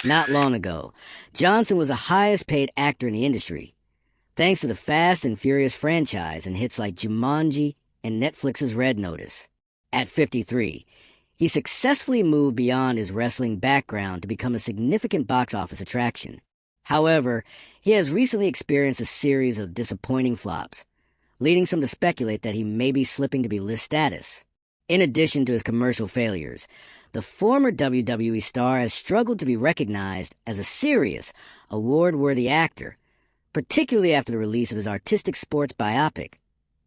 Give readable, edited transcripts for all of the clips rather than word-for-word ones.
Not long ago, Johnson was the highest-paid actor in the industry, thanks to the Fast and Furious franchise and hits like Jumanji and Netflix's Red Notice. At 53, he successfully moved beyond his wrestling background to become a significant box office attraction. However, he has recently experienced a series of disappointing flops, leading some to speculate that he may be slipping to B-list status. In addition to his commercial failures, the former WWE star has struggled to be recognized as a serious, award-worthy actor, particularly after the release of his artistic sports biopic,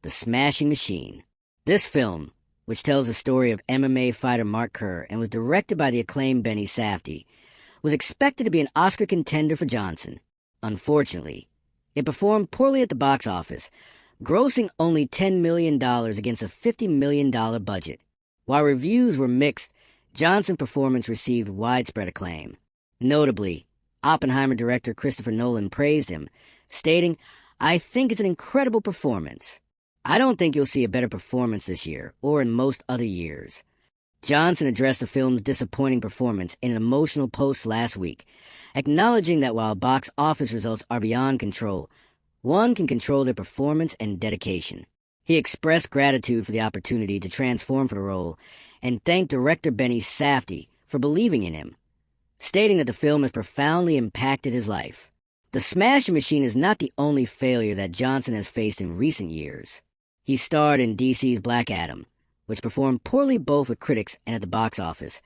The Smashing Machine. This film, which tells the story of MMA fighter Mark Kerr and was directed by the acclaimed Benny Safdie, was expected to be an Oscar contender for Johnson. Unfortunately, it performed poorly at the box office, grossing only $10 million against a $50 million budget. While reviews were mixed, Johnson's performance received widespread acclaim. Notably, Oppenheimer director Christopher Nolan praised him, stating, "I think it's an incredible performance. I don't think you'll see a better performance this year, or in most other years." Johnson addressed the film's disappointing performance in an emotional post last week, acknowledging that while box office results are beyond control, one can control their performance and dedication. He expressed gratitude for the opportunity to transform for the role and thanked director Benny Safdie for believing in him, stating that the film has profoundly impacted his life. The Smashing Machine is not the only failure that Johnson has faced in recent years. He starred in DC's Black Adam, which performed poorly both with critics and at the box office,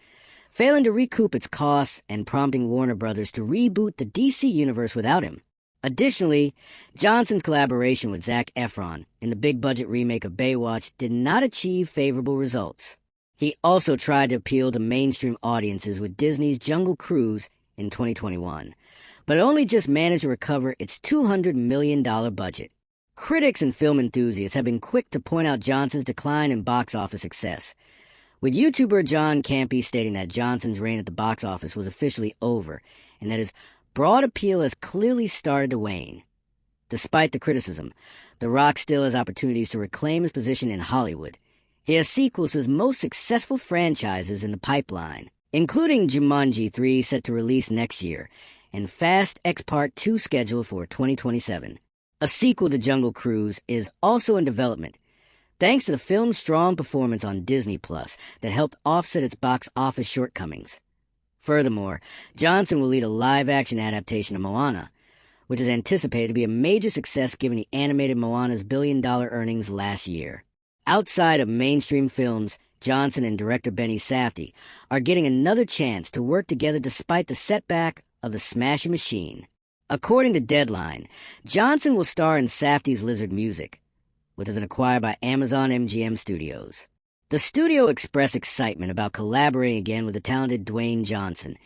failing to recoup its costs and prompting Warner Brothers to reboot the DC universe without him. Additionally, Johnson's collaboration with Zac Efron in the big-budget remake of Baywatch did not achieve favorable results. He also tried to appeal to mainstream audiences with Disney's Jungle Cruise in 2021, but only just managed to recover its $200 million budget. Critics and film enthusiasts have been quick to point out Johnson's decline in box office success, with YouTuber John Campy stating that Johnson's reign at the box office was officially over and that his broad appeal has clearly started to wane. Despite the criticism, The Rock still has opportunities to reclaim his position in Hollywood. He has sequels to his most successful franchises in the pipeline, including Jumanji 3 set to release next year, and Fast X Part 2 scheduled for 2027. A sequel to Jungle Cruise is also in development, thanks to the film's strong performance on Disney Plus that helped offset its box office shortcomings. Furthermore, Johnson will lead a live-action adaptation of Moana, which is anticipated to be a major success given the animated Moana's billion-dollar earnings last year. Outside of mainstream films, Johnson and director Benny Safdie are getting another chance to work together despite the setback of The Smashing Machine. According to Deadline, Johnson will star in Safdie's Lizard Music, which has been acquired by Amazon MGM Studios. The studio expressed excitement about collaborating again with the talented Dwayne Johnson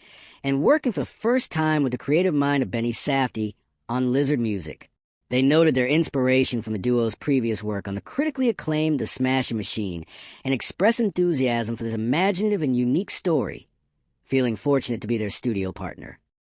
and working for the first time with the creative mind of Benny Safdie on Lizard Music. They noted their inspiration from the duo's previous work on the critically acclaimed The Smashing Machine and expressed enthusiasm for this imaginative and unique story, feeling fortunate to be their studio partner.